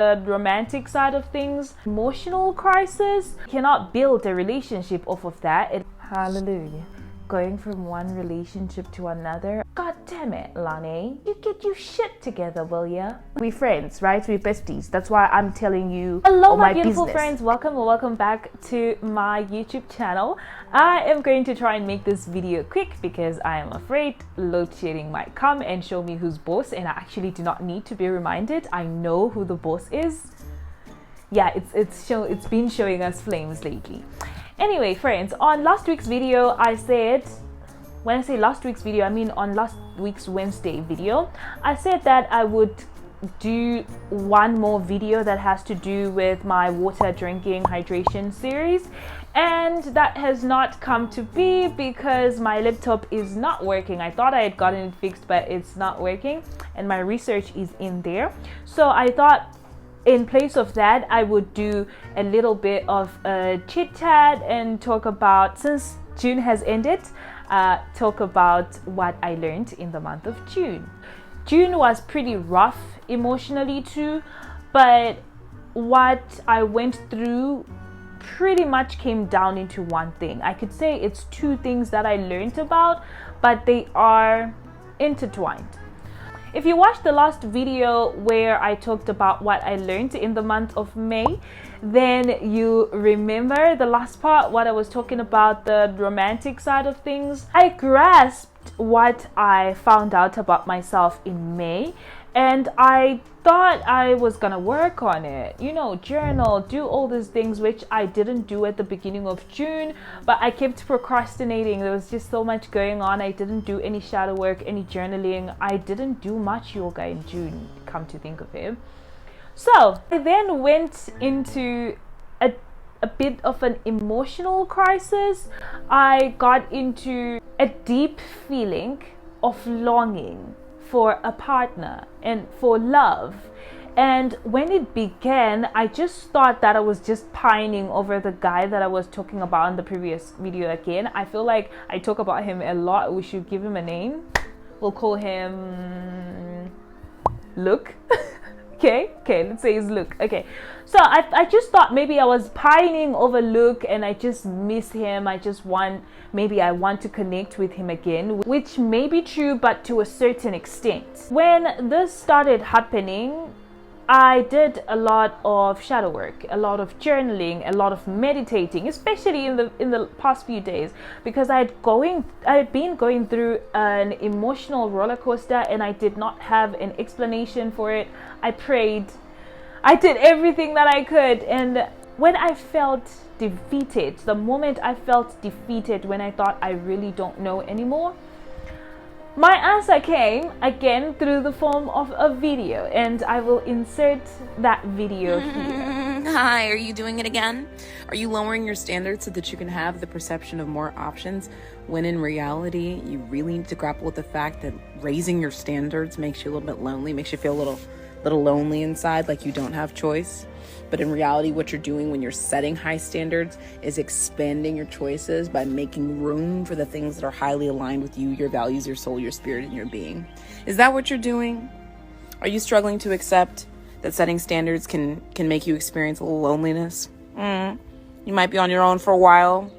the romantic side of things. Emotional crisis, you cannot build a relationship off of that. Hallelujah. Going from one relationship to another. God damn it, Lani. You get your shit together, will ya? We friends, right? We besties. That's why I'm telling you. Hello, my beautiful friends. Welcome back to my YouTube channel. I am going to try and make this video quick because I am afraid load shedding might come and show me who's boss, and I actually do not need to be reminded. I know who the boss is. Yeah, it's been showing us flames lately. Anyway, friends, on last week's video, I said, when I say last week's video, I mean on last week's Wednesday video, I said that I would do one more video that has to do with my water drinking hydration series, and that has not come to be because my laptop is not working. I thought I had gotten it fixed, but it's not working, and my research is in there. So I thought, in place of that, I would do a little bit of a chit chat and talk about, since June has ended, talk about what I learned in the month of June. June was pretty rough emotionally too, but what I went through pretty much came down into one thing. I could say it's two things that I learned about, but they are intertwined. If you watched the last video where I talked about what I learned in the month of May, then you remember the last part, what I was talking about, the romantic side of things. I grasped what I found out about myself in May, and I thought I was gonna work on it, you know, journal, do all these things, which I didn't do at the beginning of June, but I kept procrastinating. There was just so much going on. I didn't do any shadow work, any journaling. I didn't do much yoga in June, come to think of it. So I then went into a bit of an emotional crisis. I got into a deep feeling of longing for a partner and for love. And when it began, I just thought that I was just pining over the guy that I was talking about in the previous video again. I feel like I talk about him a lot. We should give him a name. We'll call him Luke. Okay, let's say it's Luke. Okay, so I just thought maybe I was pining over Luke and I just miss him. Maybe I want to connect with him again, which may be true, but to a certain extent. When this started happening, I did a lot of shadow work, a lot of journaling, a lot of meditating, especially in the past few days, because I had been going through an emotional roller coaster and I did not have an explanation for it. I prayed, I did everything that I could, and when I felt defeated, the moment I felt defeated, when I thought I really don't know anymore, my answer came again through the form of a video, and I will insert that video here. Hi, are you doing it again? Are you lowering your standards so that you can have the perception of more options, when in reality you really need to grapple with the fact that raising your standards makes you a little bit lonely, makes you feel a little lonely inside, like you don't have choice? But in reality, what you're doing when you're setting high standards is expanding your choices by making room for the things that are highly aligned with you, your values, your soul, your spirit, and your being. Is that what you're doing? Are you struggling to accept that setting standards can make you experience a little loneliness? You might be on your own for a while,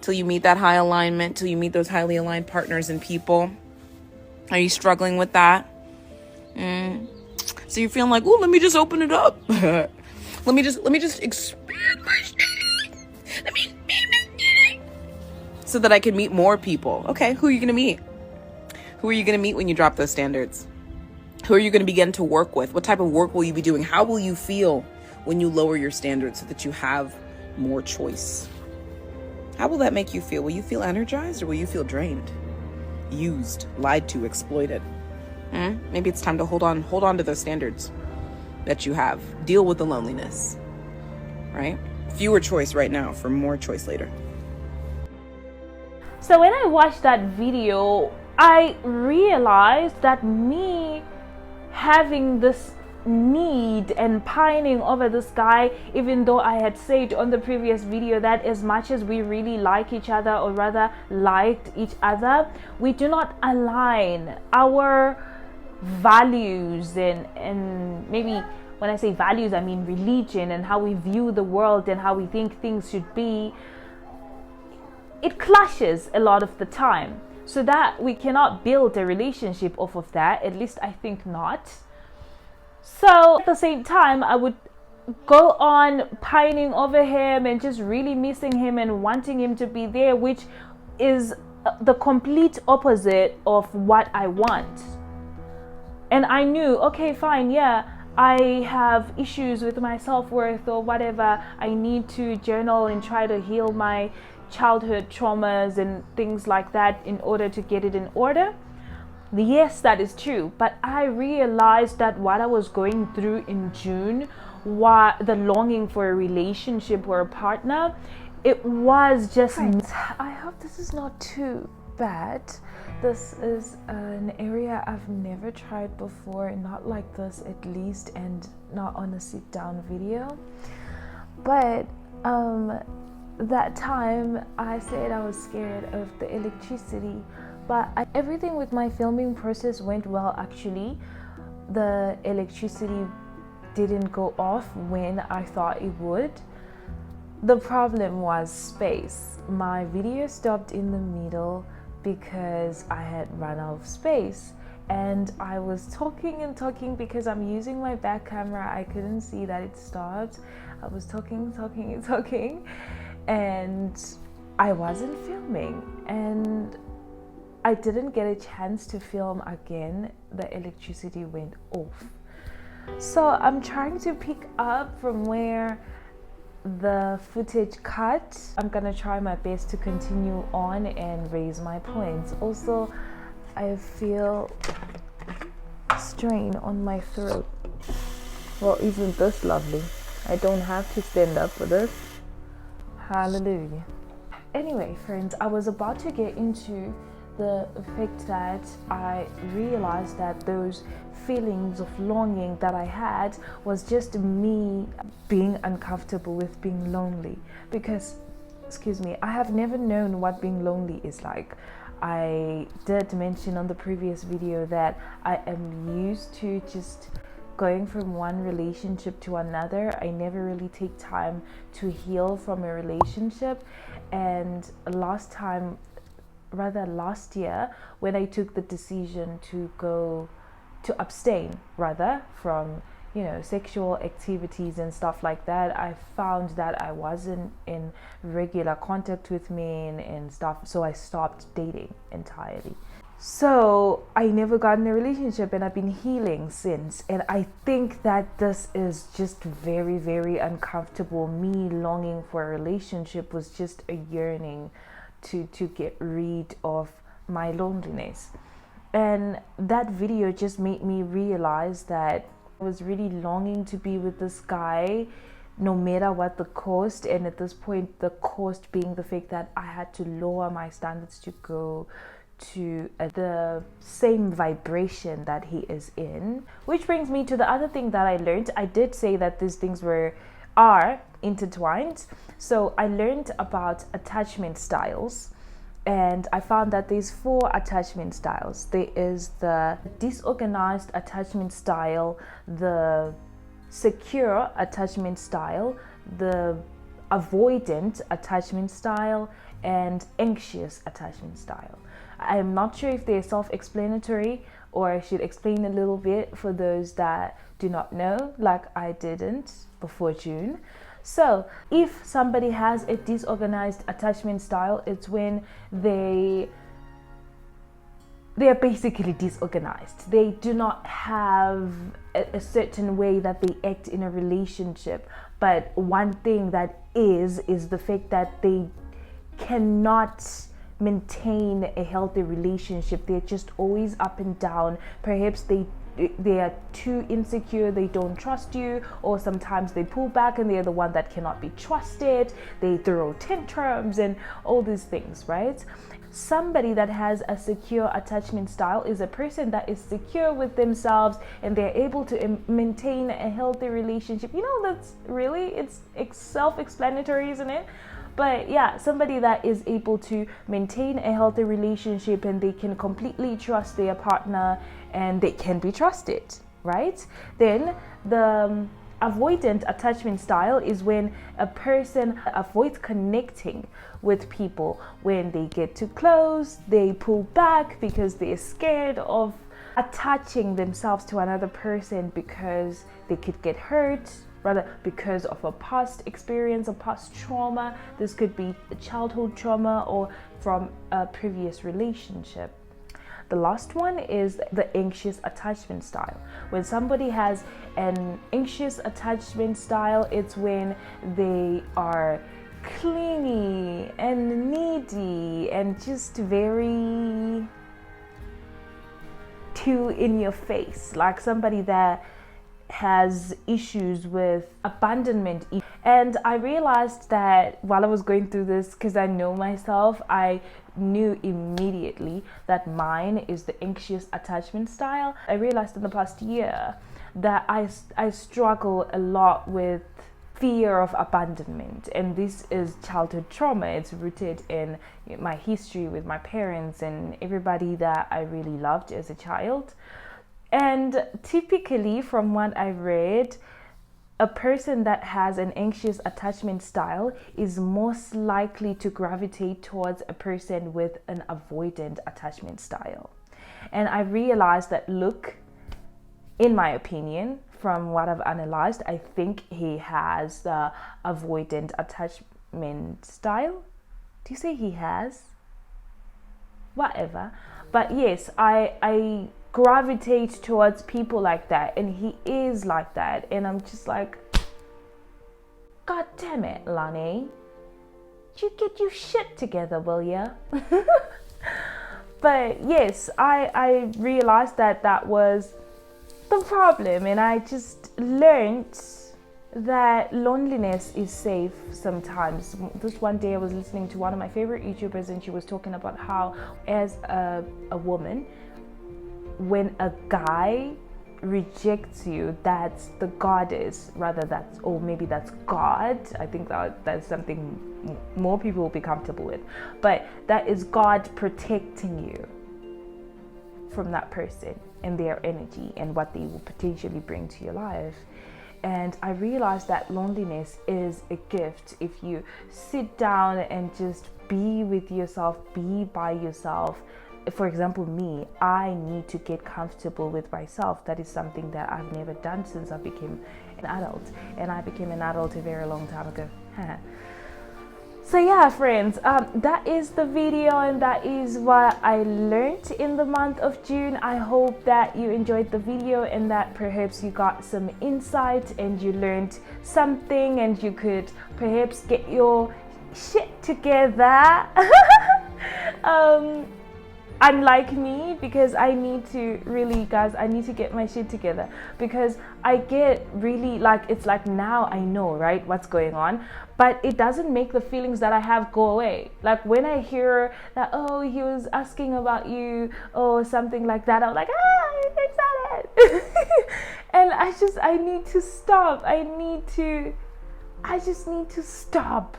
till you meet that high alignment, till you meet those highly aligned partners and people. Are you struggling with that? So you're feeling like, oh, let me just open it up. Let me just expand my standards. Let me so that I can meet more people. Okay, who are you going to meet? Who are you going to meet when you drop those standards? Who are you going to begin to work with? What type of work will you be doing? How will you feel when you lower your standards so that you have more choice? How will that make you feel? Will you feel energized or will you feel drained, used, lied to, exploited? Maybe it's time to hold on to those standards that you have. Deal with the loneliness, right? Fewer choice right now for more choice later. So when I watched that video, I realized that me having this need and pining over this guy, even though I had said on the previous video that as much as we really like each other, or rather liked each other, we do not align. Our values and maybe when I say values, I mean religion and how we view the world and how we think things should be, it clashes a lot of the time. So that we cannot build a relationship off of that, at least I think not. So at the same time, I would go on pining over him and just really missing him and wanting him to be there, which is the complete opposite of what I want. And I knew, okay, fine, yeah, I have issues with my self-worth or whatever. I need to journal and try to heal my childhood traumas and things like that in order to get it in order. Yes, that is true, but I realized that what I was going through in June, the longing for a relationship or a partner, it was just I hope this is not too bad. This is an area I've never tried before, not like this at least, and not on a sit down video. But that time I said I was scared of the electricity, but everything with my filming process went well actually. The electricity didn't go off when I thought it would. The problem was space. My video stopped in the middle because I had run out of space, and I was talking and talking because I'm using my back camera. I couldn't see that it stopped. I was talking and I wasn't filming, and I didn't get a chance to film again. The electricity went off. So I'm trying to pick up from where the footage cut. I'm gonna try my best to continue on and raise my points. Also, I feel strain on my throat. Well, isn't this lovely? I don't have to stand up for this. Hallelujah. Anyway, friends, I was about to get into the fact that I realized that those feelings of longing that I had was just me being uncomfortable with being lonely. Because, excuse me, I have never known what being lonely is like. I did mention on the previous video that I am used to just going from one relationship to another. I never really take time to heal from a relationship. And last year, when I took the decision to abstain from sexual activities and stuff like that, I found that I wasn't in regular contact with men and stuff, so I stopped dating entirely. So I never got in a relationship, and I've been healing since. And I think that this is just very, very uncomfortable. Me longing for a relationship was just a yearning to get rid of my loneliness. And that video just made me realize that I was really longing to be with this guy no matter what the cost. And at this point, the cost being the fact that I had to lower my standards to go to the same vibration that he is in. Which brings me to the other thing that I learned. I did say that these things are intertwined. So I learned about attachment styles, and I found that there's 4 attachment styles. There is the disorganized attachment style, the secure attachment style, the avoidant attachment style, and anxious attachment style. I'm not sure if they're self-explanatory, or I should explain a little bit for those that do not know, like I didn't before June. So if somebody has a disorganized attachment style, it's when they are basically disorganized. They do not have a certain way that they act in a relationship. But one thing that is the fact that they cannot maintain a healthy relationship. They're just always up and down. Perhaps they are too insecure, they don't trust you, or sometimes they pull back and they're the one that cannot be trusted. They throw tantrums and all these things, right? Somebody that has a secure attachment style is a person that is secure with themselves and they're able to maintain a healthy relationship. That's really, it's self-explanatory, isn't it? But yeah, somebody that is able to maintain a healthy relationship and they can completely trust their partner and they can be trusted, right? Then the avoidant attachment style is when a person avoids connecting with people. When they get too close, they pull back because they're scared of attaching themselves to another person because they could get hurt, rather because of a past experience, a past trauma. This could be a childhood trauma or from a previous relationship. The last one is the anxious attachment style. When somebody has an anxious attachment style, it's when they are clingy and needy and just very too in your face, like somebody that has issues with abandonment. And I realized that while I was going through this, because I know myself, I knew immediately that mine is the anxious attachment style. I realized in the past year that I struggle a lot with fear of abandonment, and this is childhood trauma. It's rooted in my history with my parents and everybody that I really loved as a child. And typically, from what I read, a person that has an anxious attachment style is most likely to gravitate towards a person with an avoidant attachment style. And I realized that, look, in my opinion, from what I've analyzed, I think he has the avoidant attachment style. Do you say he has? Whatever. But yes, I gravitate towards people like that, and he is like that, and I'm just like, God damn it, Lani, you get your shit together, will ya? But yes, I realized that was the problem, and I just learned that loneliness is safe sometimes. This one day I was listening to one of my favorite YouTubers, and she was talking about how, as a woman, when a guy rejects you, that's the goddess, or maybe that's God. I think that's something more people will be comfortable with, but that is God protecting you from that person and their energy and what they will potentially bring to your life. And I realized that loneliness is a gift if you sit down and just be with yourself, be by yourself. For example, me, I need to get comfortable with myself. That is something that I've never done since I became an adult, and I became an adult a very long time ago. So yeah, friends, that is the video, and that is what I learned in the month of June. I hope that you enjoyed the video and that perhaps you got some insight and you learned something and you could perhaps get your shit together. Unlike me, because I need to really, guys, I need to get my shit together, because I get really like, it's like now I know, right, what's going on, but it doesn't make the feelings that I have go away. Like when I hear that, oh, he was asking about you or something like that, I'm like, I'm excited. And I need to stop. I just need to stop.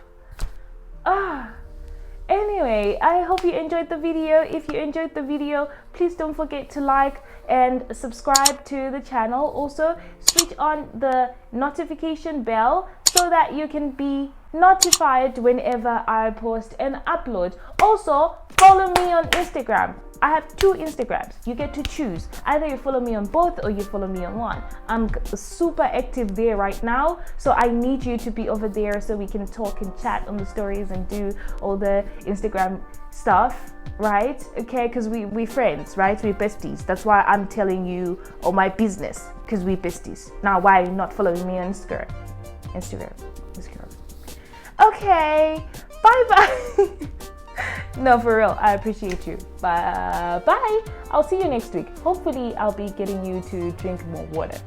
Anyway, I hope you enjoyed the video. If you enjoyed the video, please don't forget to like and subscribe to the channel. Also, switch on the notification bell so that you can be notified whenever I post and upload. Also, follow me on Instagram. I have 2 Instagrams. You get to choose. Either you follow me on both or you follow me on one. I'm super active there right now, so I need you to be over there so we can talk and chat on the stories and do all the Instagram stuff, right? Okay, because we friends, right? We're besties. That's why I'm telling you all my business, because we're besties. Now, why are you not following me on Instagram? Okay, bye-bye. No, for real, I appreciate you. Bye. I'll see you next week. Hopefully, I'll be getting you to drink more water.